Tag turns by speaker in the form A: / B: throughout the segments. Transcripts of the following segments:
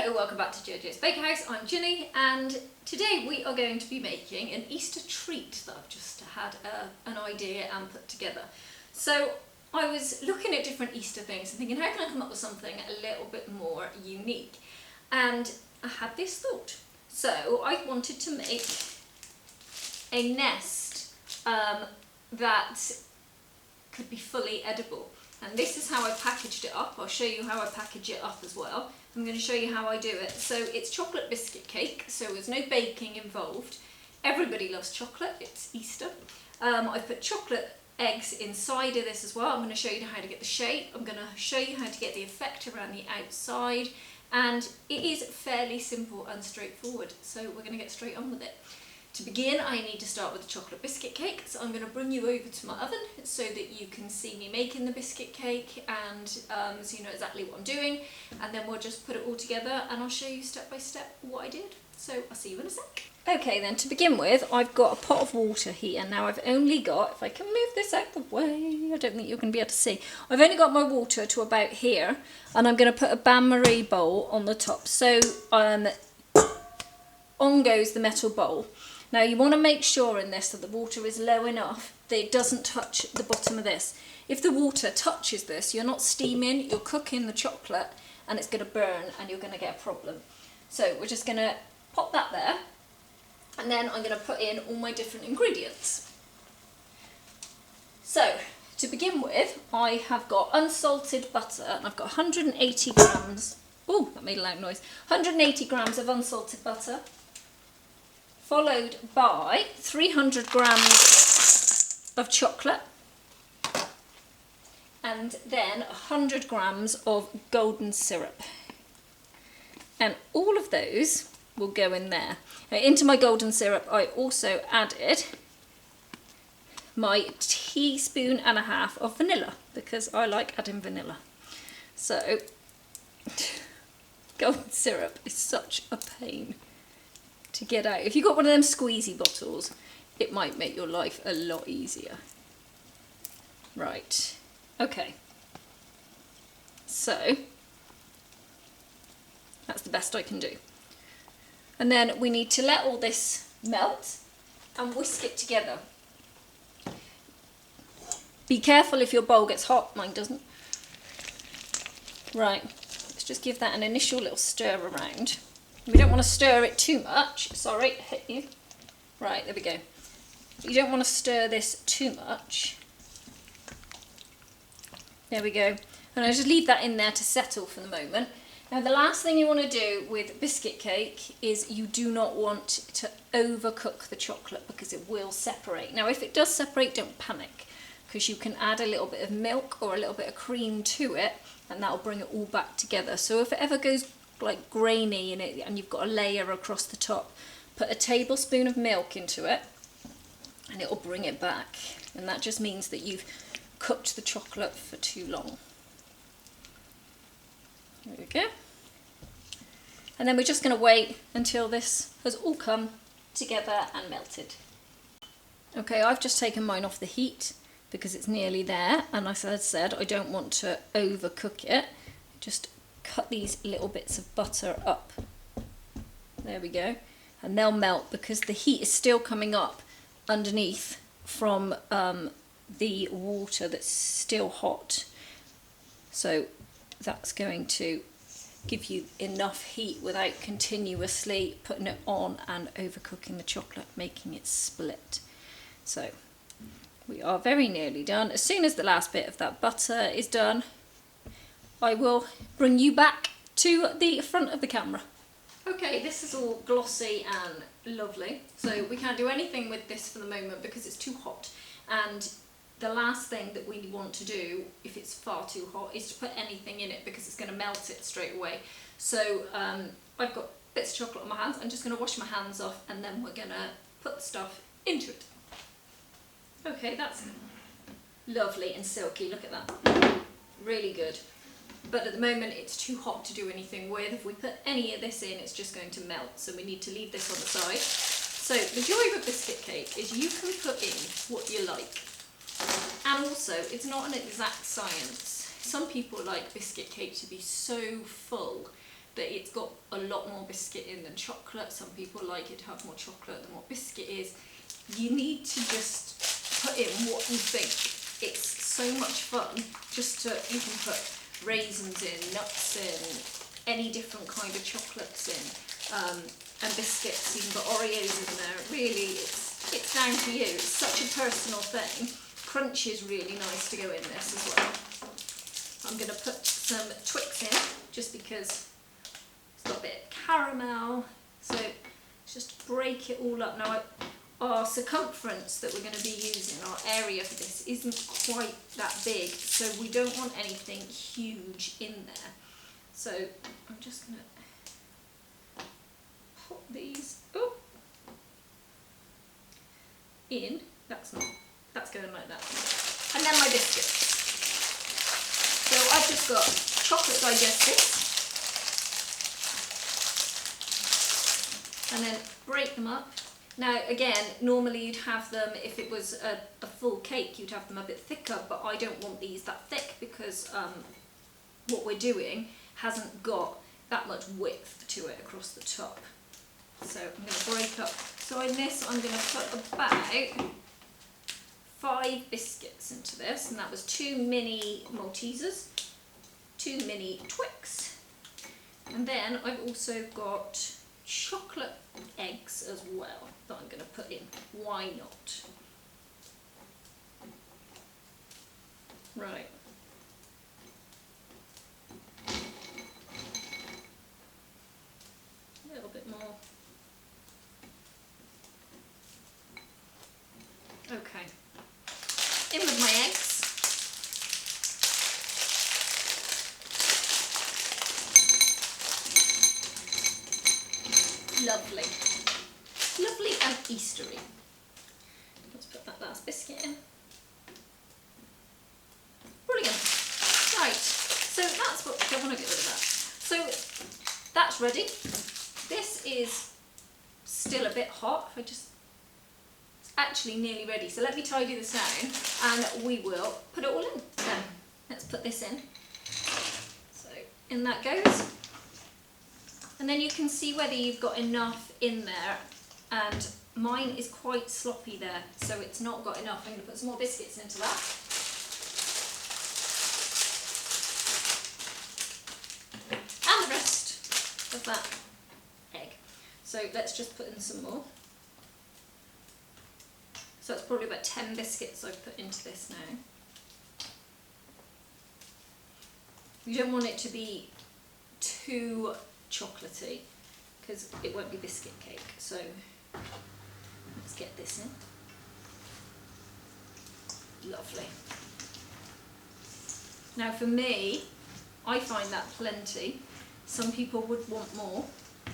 A: Hello, welcome back to JoJo's Bakehouse. I'm Ginny, and today we are going to be making an Easter treat that I've just had an idea and put together. So I was looking at different Easter things and thinking, how can I come up with something a little bit more unique? And I had this thought. So I wanted to make a nest that could be fully edible. And this is how I packaged it up. I'll show you how I package it up as well. I'm going to show you how I do it. So it's chocolate biscuit cake, so there's no baking involved. Everybody loves chocolate, it's Easter. I've put chocolate eggs inside of this as well. I'm going to show you how to get the shape. I'm going to show you how to get the effect around the outside. And it is fairly simple and straightforward. So we're going to get straight on with it. To begin, I need to start with the chocolate biscuit cake, so I'm going to bring you over to my oven so that you can see me making the biscuit cake and so you know exactly what I'm doing, and then we'll just put it all together and I'll show you step by step what I did. So I'll see you in a sec. Okay then, to begin with, I've got a pot of water here. Now I've only got, if I can move this out the way, I don't think you're going to be able to see, I've only got my water to about here, and I'm going to put a bain-marie bowl on the top. So on goes the metal bowl. Now you want to make sure in this that the water is low enough that it doesn't touch the bottom of this. If the water touches this, you're not steaming, you're cooking the chocolate and it's going to burn and you're going to get a problem. So we're just going to pop that there, and then I'm going to put in all my different ingredients. So to begin with, I have got unsalted butter, and I've got 180 grams, oh that made a loud noise, 180 grams of unsalted butter, followed by 300 grams of chocolate, and then 100 grams of golden syrup. And all of those will go in there. Now, into my golden syrup I also added my teaspoon and a half of vanilla, because I like adding vanilla. So golden syrup is such a pain to get out. If you've got one of them squeezy bottles, it might make your life a lot easier. Right, okay. So that's the best I can do. And then we need to let all this melt and whisk it together. Be careful if your bowl gets hot, mine doesn't. Right, let's just give that an initial little stir around. We don't want to stir it too much. Sorry, hit you. Right, there we go. You don't want to stir this too much. There we go. And I'll just leave that in there to settle for the moment. Now the last thing you want to do with biscuit cake is you do not want to overcook the chocolate, because it will separate. Now if it does separate, don't panic, because you can add a little bit of milk or a little bit of cream to it and that'll bring it all back together. So if it ever goes like grainy in it and you've got a layer across the top, put a tablespoon of milk into it and it will bring it back, and that just means that you've cooked the chocolate for too long. There we go. And then we're just going to wait until this has all come together and melted. Okay, I've just taken mine off the heat because it's nearly there, and as I said, I don't want to overcook it. Just cut these little bits of butter up. There we go. And they'll melt because the heat is still coming up underneath from the water that's still hot. So that's going to give you enough heat without continuously putting it on and overcooking the chocolate, making it split. So we are very nearly done. As soon as the last bit of that butter is done, I will bring you back to the front of the camera. Okay, this is all glossy and lovely. So we can't do anything with this for the moment because it's too hot. And the last thing that we want to do, if it's far too hot, is to put anything in it because it's going to melt it straight away. So I've got bits of chocolate on my hands. I'm just going to wash my hands off and then we're going to put the stuff into it. Okay, that's lovely and silky. Look at that. Really good. But at the moment it's too hot to do anything with. If we put any of this in, it's just going to melt. So we need to leave this on the side. So the joy of a biscuit cake is you can put in what you like. And also, it's not an exact science. Some people like biscuit cake to be so full that it's got a lot more biscuit in than chocolate. Some people like it to have more chocolate than what biscuit is. You need to just put in what you think. It's so much fun just to, you can put raisins in, nuts in, any different kind of chocolates in, and biscuits. You can put Oreos in there. Really, it's down to you. It's such a personal thing. Crunch is really nice to go in this as well. I'm going to put some Twix in just because it's got a bit of caramel. So just break it all up. Now our circumference that we're going to be using, our area for this, isn't quite that big, so we don't want anything huge in there. So I'm just going to pop these in. That's going like that. And then my biscuits. So I've just got chocolate digestives, and then break them up. Now again, normally you'd have them, if it was a full cake, you'd have them a bit thicker, but I don't want these that thick because what we're doing hasn't got that much width to it across the top. So I'm going to break up. So in this I'm going to put about 5 biscuits into this, and that was 2 mini Maltesers, 2 mini Twix, and then I've also got chocolate eggs as well that I'm going to put in. Why not? Right. A little bit more. Okay. In with my eggs. Lovely. Lovely and Eastery. Let's put that last biscuit in. Brilliant. Right, so that's what, I want to get rid of that. So that's ready. This is still a bit hot. It's actually nearly ready. So let me tidy this down and we will put it all in. Then let's put this in. So in that goes. And then you can see whether you've got enough in there, and mine is quite sloppy there, so it's not got enough. I'm going to put some more biscuits into that. And the rest of that egg. So let's just put in some more. So it's probably about 10 biscuits I've put into this now. You don't want it to be too chocolatey because it won't be biscuit cake. So let's get this in. Lovely. Now for me, I find that plenty. Some people would want more.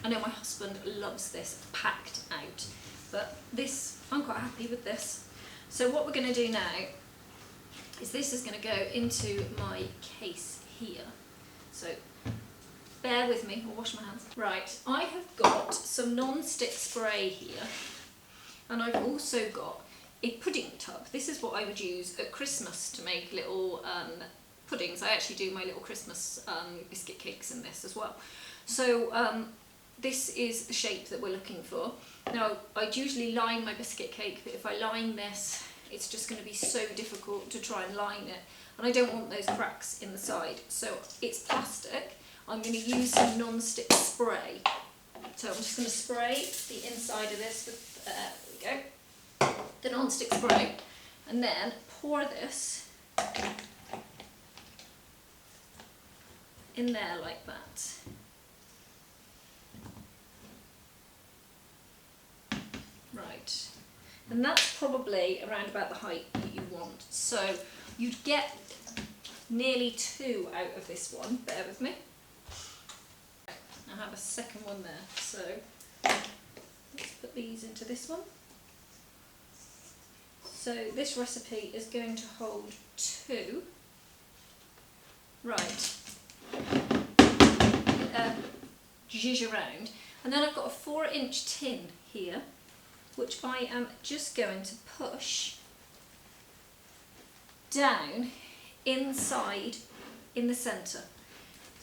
A: I know my husband loves this packed out, but this, I'm quite happy with this. So what we're going to do now is this is going to go into my case here. So bear with me, I'll wash my hands. Right, I have got some non-stick spray here, and I've also got a pudding tub. This is what I would use at Christmas to make little puddings. I actually do my little Christmas biscuit cakes in this as well. So this is the shape that we're looking for. Now, I'd usually line my biscuit cake, but if I line this, it's just going to be so difficult to try and line it. And I don't want those cracks in the side. So it's plastic. I'm going to use some non-stick spray. So I'm just going to spray the inside of this with, there we go, the non-stick spray. And then pour this in there like that. Right, and that's probably around about the height that you want. So you'd get nearly 2 out of this one, bear with me. I have a second one there, so let's put these into this one. So this recipe is going to hold 2. Right, zhuzh around, and then I've got a 4-inch tin here, which I am just going to push down inside in the centre.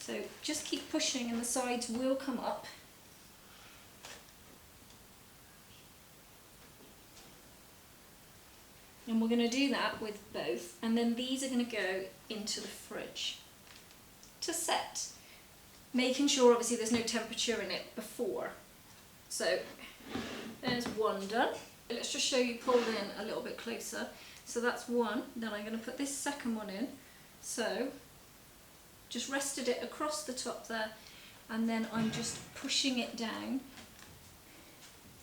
A: So just keep pushing and the sides will come up. And we're going to do that with both, and then these are going to go into the fridge to set, making sure obviously there's no temperature in it before. So there's one done. Let's just show you pulled in a little bit closer. So that's one, then I'm going to put this second one in. So just rested it across the top there, and then I'm just pushing it down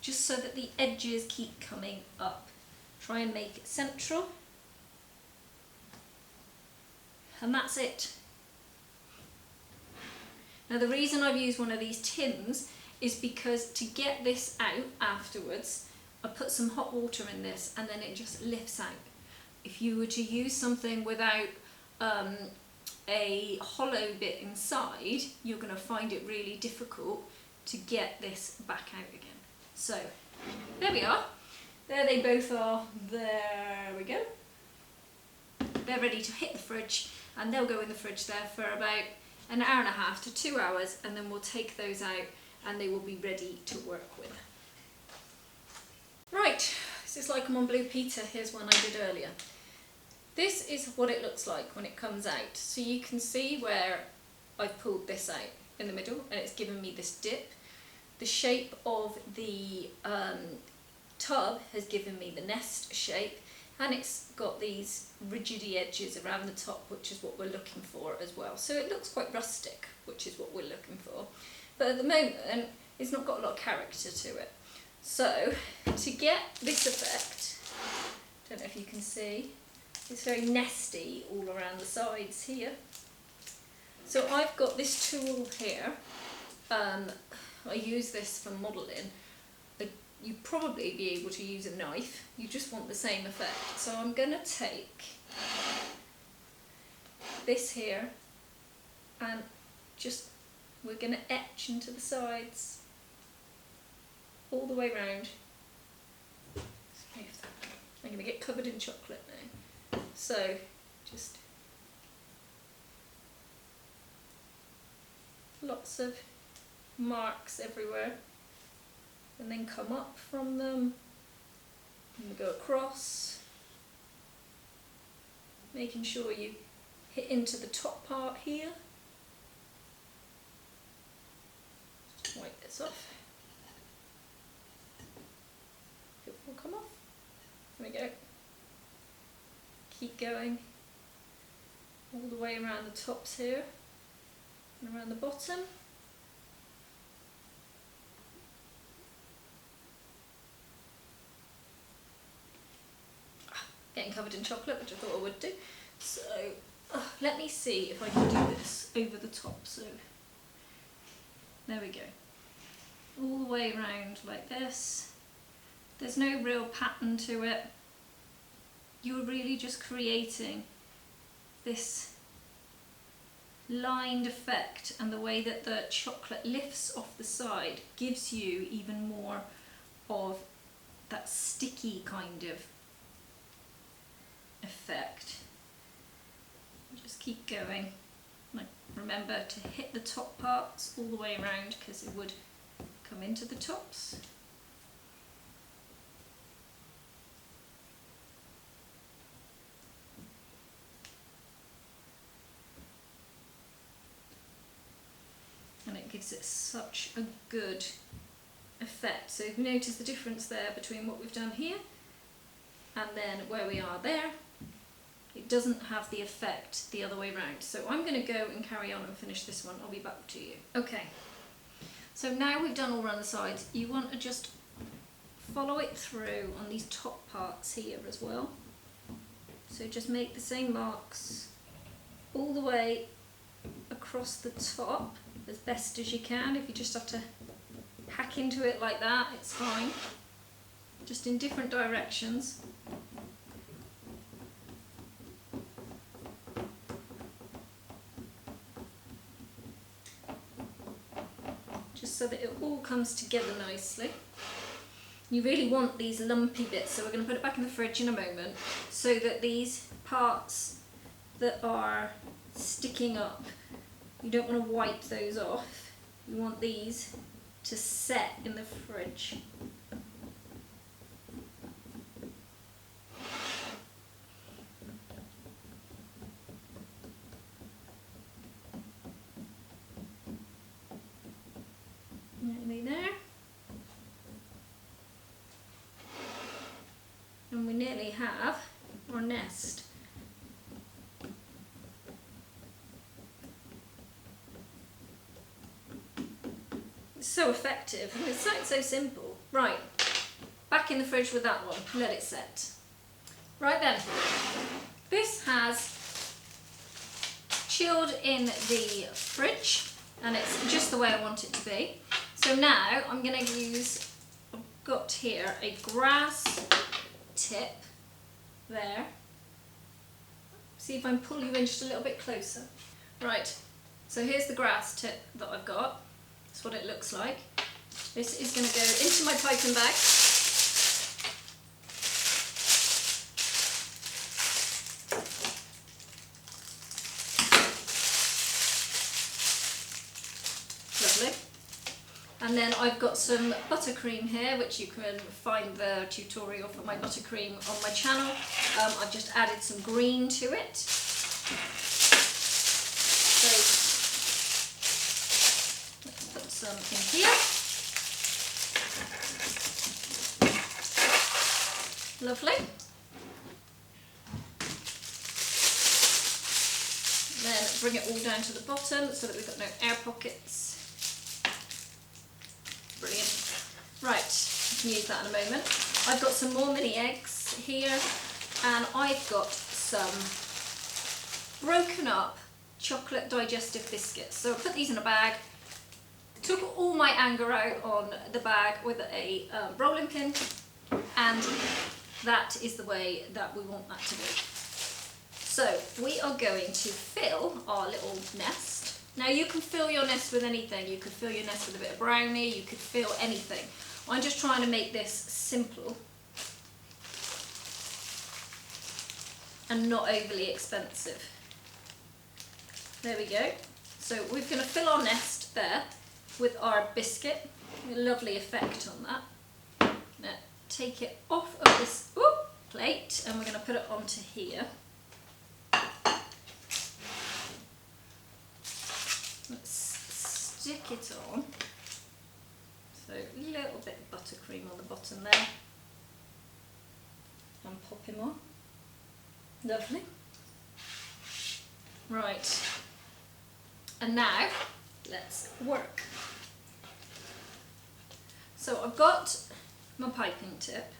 A: just so that the edges keep coming up. Try and make it central, and that's it. Now the reason I've used one of these tins is because to get this out afterwards, I put some hot water in this and then it just lifts out. If you were to use something without a hollow bit inside, you're going to find it really difficult to get this back out again. So there we are. There they both are. There we go. They're ready to hit the fridge, and they'll go in the fridge there for about an hour and a half to 2 hours, and then we'll take those out and they will be ready to work with. Right, this is like I'm on Blue Peter. Here's one I did earlier. This is what it looks like when it comes out. So you can see where I've pulled this out in the middle and it's given me this dip. The shape of the tub has given me the nest shape, and it's got these rigidy edges around the top, which is what we're looking for as well. So it looks quite rustic, which is what we're looking for. But at the moment, it's not got a lot of character to it. So to get this effect, don't know if you can see, it's very nesty all around the sides here. So I've got this tool here. I use this for modelling. You'd probably be able to use a knife, you just want the same effect. So I'm going to take this here and just, we're going to etch into the sides all the way round. I'm going to get covered in chocolate now. So just lots of marks everywhere, and then come up from them and go across, making sure you hit into the top part here. Just wipe this off. It will come off. There we go. Keep going all the way around the tops here and around the bottom. Getting covered in chocolate, which I thought I would do. So let me see if I can do this over the top. So there we go. All the way around like this. There's no real pattern to it. You're really just creating this lined effect, and the way that the chocolate lifts off the side gives you even more of that sticky kind of effect. Just keep going. Like, remember to hit the top parts all the way around, because it would come into the tops. And it gives it such a good effect. So you notice the difference there between what we've done here and then where we are there. It doesn't have the effect the other way around. So I'm going to go and carry on and finish this one. I'll be back to you. Okay, so now we've done all around the sides. You want to just follow it through on these top parts here as well. So just make the same marks all the way across the top as best as you can. If you just have to hack into it like that, it's fine. Just in different directions. Just so that it all comes together nicely. You really want these lumpy bits, so we're going to put it back in the fridge in a moment, so that these parts that are sticking up You don't want to wipe those off. You want these to set in the fridge. Nearly there. And we nearly have our nest. It's so effective and it's so simple. Right, back in the fridge with that one, let it set. Right then, this has chilled in the fridge and it's just the way I want it to be. So now I'm going to use, I've got here a grass tip there. See if I can pull you in just a little bit closer. Right, so here's the grass tip that I've got. That's what it looks like. This is going to go into my piping bag. Lovely. And then I've got some buttercream here, which you can find the tutorial for my buttercream on my channel. I've just added some green to it. So let's put some in here. Lovely. Then bring it all down to the bottom so that we've got no air pockets. Brilliant. Right, I can use that in a moment. I've got some more mini eggs here and I've got some broken up chocolate digestive biscuits. So I put these in a bag, took all my anger out on the bag with a rolling pin, and that is the way that we want that to be. So we are going to fill our little nest. Now you can fill your nest with anything. You could fill your nest with a bit of brownie, you could fill anything. I'm just trying to make this simple and not overly expensive. There we go. So we're going to fill our nest there with our biscuit. A lovely effect on that. Now take it off of this plate and we're going to put it onto here. Let's stick it on. So a little bit of buttercream on the bottom there. And pop him on. Lovely. Right. And now let's work. So I've got my piping tip.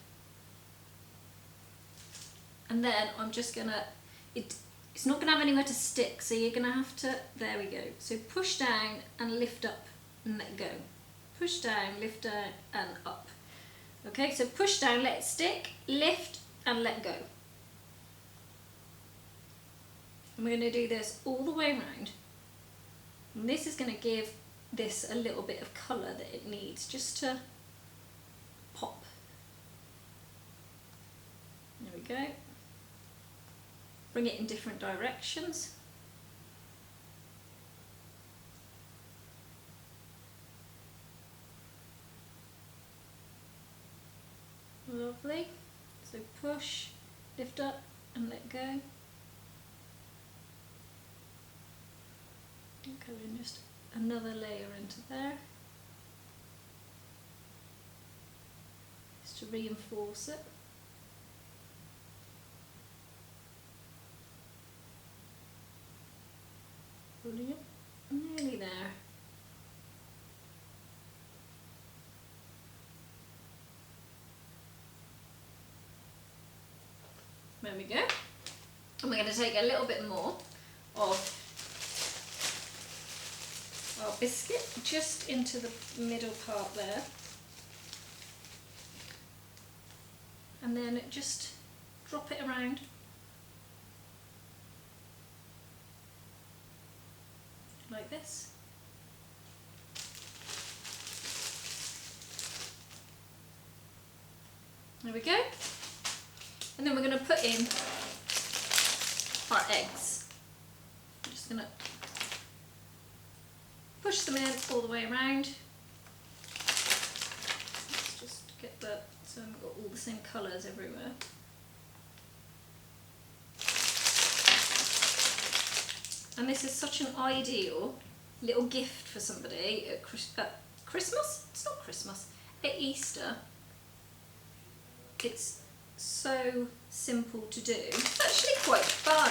A: And then I'm just gonna, it's not going to have anywhere to stick, so you're going to have to, there we go. So push down and lift up and let go. Push down, lift down and up. Okay, so push down, let it stick, lift and let go. And we're going to do this all the way around. And this is going to give this a little bit of colour that it needs, just to pop. There we go. Bring it in different directions. Lovely. So push, lift up and let go. And go in just another layer into there. Just to reinforce it. Brilliant. Nearly there. There we go. And we're going to take a little bit more of our biscuit just into the middle part there. And then just drop it around. Like this. There we go. And then we're going to put in our eggs. I'm just going to push them in all the way around. Let's just get that so I've got all the same colours everywhere. And this is such an ideal little gift for somebody at Christmas? It's not Christmas. At Easter. It's so simple to do. It's actually quite fun.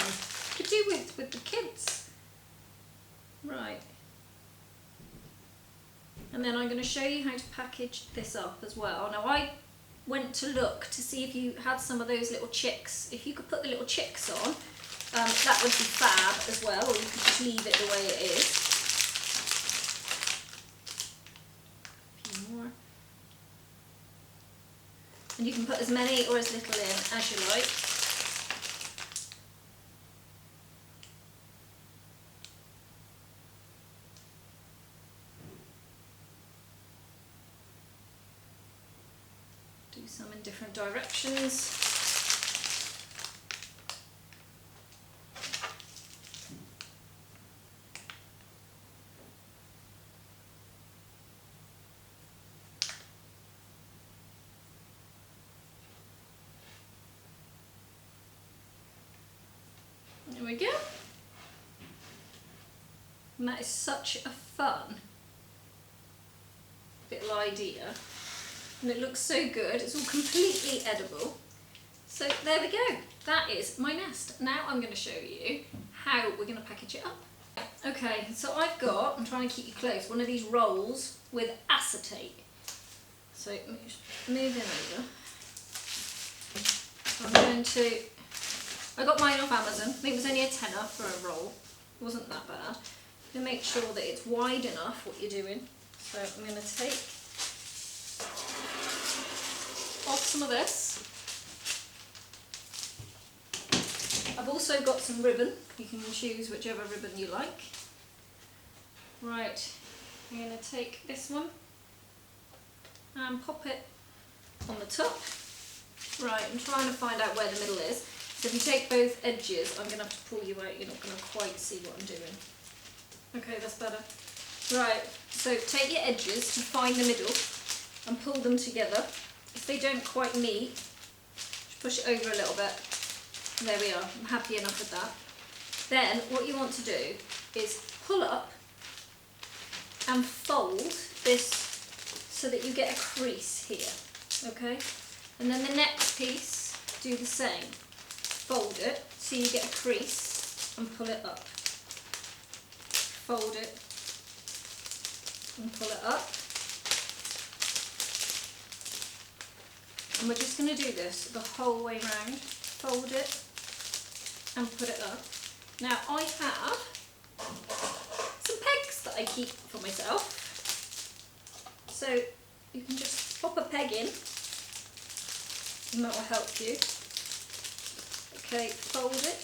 A: You could do with the kids. Right. And then I'm going to show you how to package this up as well. Now I went to look to see if you had some of those little chicks. If you could put the little chicks on, that would be fab as well, or you could just leave it the way it is. A few more. And you can put as many or as little in as you like. Do some in different directions. There we go. And that is such a fun little idea. And it looks so good. It's all completely edible. So there we go. That is my nest. Now I'm going to show you how we're going to package it up. Okay, so I've got, I'm trying to keep you close, one of these rolls with acetate. So let me just move in over. I'm going to, I got mine off Amazon. I think it was only a tenner for a roll. It wasn't that bad. You make sure that it's wide enough what you're doing. So I'm going to take off some of this. I've also got some ribbon. You can choose whichever ribbon you like. Right, I'm going to take this one and pop it on the top. Right, I'm trying to find out where the middle is. So if you take both edges, I'm going to have to pull you out. You're not going to quite see what I'm doing. Okay, that's better. Right, so take your edges to find the middle and pull them together. If they don't quite meet, just push it over a little bit. There we are, I'm happy enough with that. Then what you want to do is pull up and fold this so that you get a crease here, okay? And then the next piece, do the same. Fold it so you get a crease and pull it up. Fold it and pull it up. And we're just going to do this the whole way round. Fold it and put it up. Now I have some pegs that I keep for myself. So you can just pop a peg in and that will help you. Okay, fold it.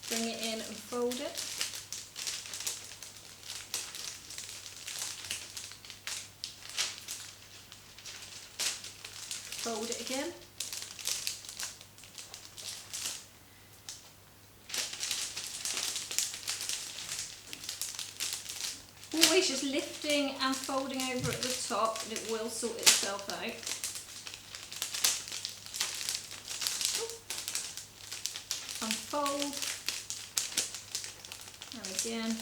A: Bring it in and fold it. Fold it again. Always just lifting and folding over at the top and it will sort itself out. Unfold. And again.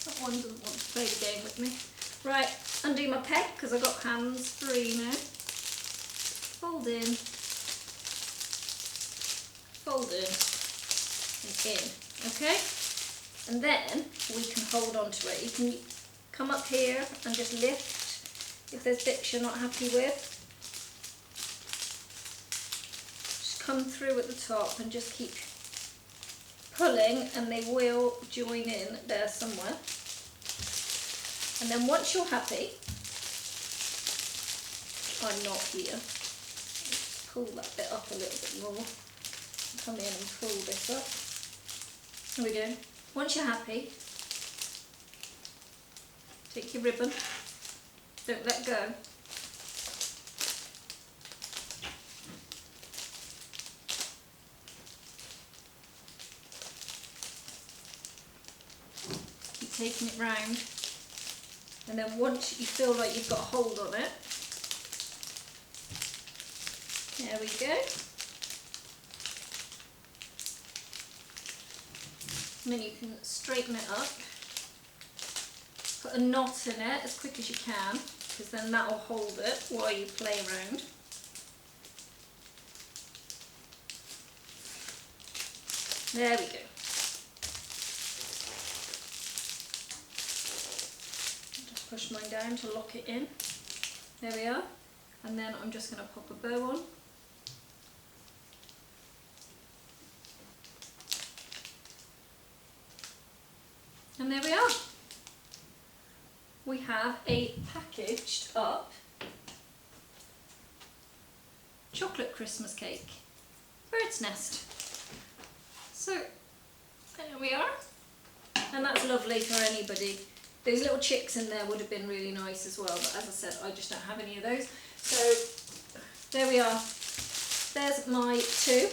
A: That one doesn't want to play the game with me. Right, undo my peg because I've got hands free now. Fold in. Fold in. And in. Okay? And then we can hold on to it. You can come up here and just lift if there's bits you're not happy with. Just come through at the top and just keep pulling and they will join in there somewhere. And then once you're happy, I'm not here, pull that bit up a little bit more, come in and pull this up. Here we go. Once you're happy, take your ribbon, don't let go. taking it round, and then once you feel like you've got a hold on it, there we go. And then you can straighten it up, put a knot in it as quick as you can, because then that will hold it while you play around. There we go. Just push mine down to lock it in. There we are. And then I'm just going to pop a bow on. And there we are. We have a packaged up chocolate Christmas cake, bird's nest. So there we are, and that's lovely for anybody. Those little chicks in there would have been really nice as well, but as I said, I just don't have any of those. So there we are. There's my two.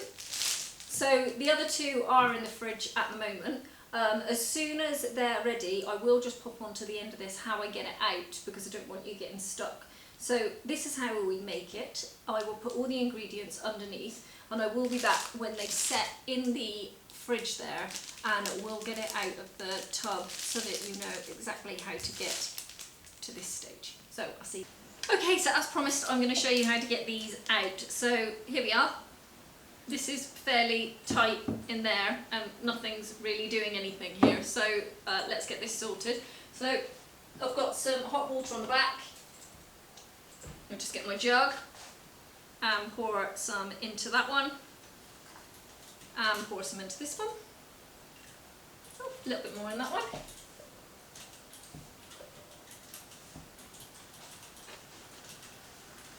A: So the other two are in the fridge at the moment. As soon as they're ready, I will just pop on to the end of this how I get it out, because I don't want you getting stuck. So this is how we make it. I will put all the ingredients underneath, and I will be back when they've set in the fridge there, and we'll get it out of the tub so that you know exactly how to get to this stage. So I'll see. Okay, so as promised, I'm going to show you how to get these out. So here we are. This is fairly tight in there and nothing's really doing anything here, so let's get this sorted. So I've got some hot water on the back. I'll just get my jug and pour some into that one and pour some into this one. Oh, a little bit more in that one.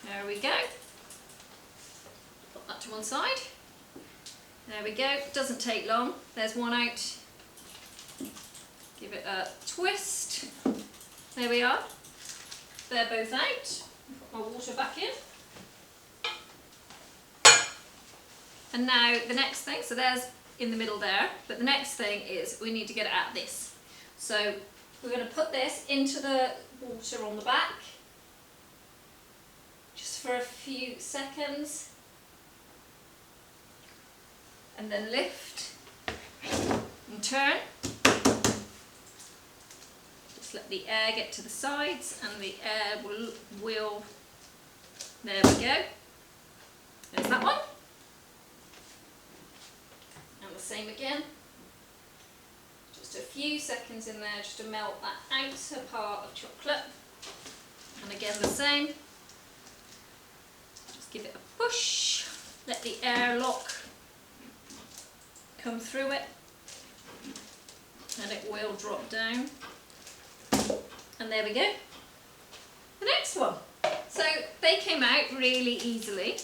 A: There we go. Put that to one side. There we go, doesn't take long. There's one out. Give it a twist. There we are. They're both out. Put my water back in. And now the next thing, so there's in the middle there, but the next thing is we need to get it out of this. So we're going to put this into the water on the back, just for a few seconds. And then lift and turn. Just let the air get to the sides and the air will there we go. There's that one. And the same again. Just a few seconds in there just to melt that outer part of chocolate. And again the same. Just give it a push. Let the air lock come through it, and it will drop down. And there we go. The next one. So they came out really easily.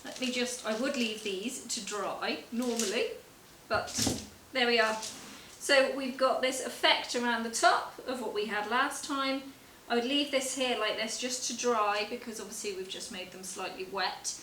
A: Let me just, I would leave these to dry normally, but there we are. So we've got this effect around the top of what we had last time. I would leave this here like this just to dry, because obviously we've just made them slightly wet.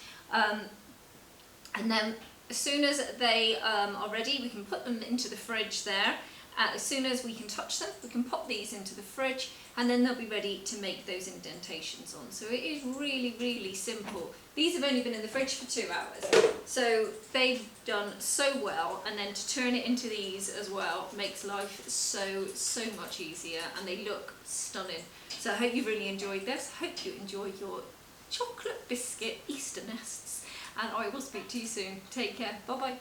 A: And then as soon as they are ready, we can put them into the fridge there. As soon as we can touch them, we can pop these into the fridge, and then they'll be ready to make those indentations on. So it is really, really simple. These have only been in the fridge for 2 hours. So they've done so well, and then to turn it into these as well makes life so, so much easier, and they look stunning. So I hope you really enjoyed this. I hope you enjoyed your chocolate biscuit Easter nests. And I will speak to you soon. Take care. Bye bye.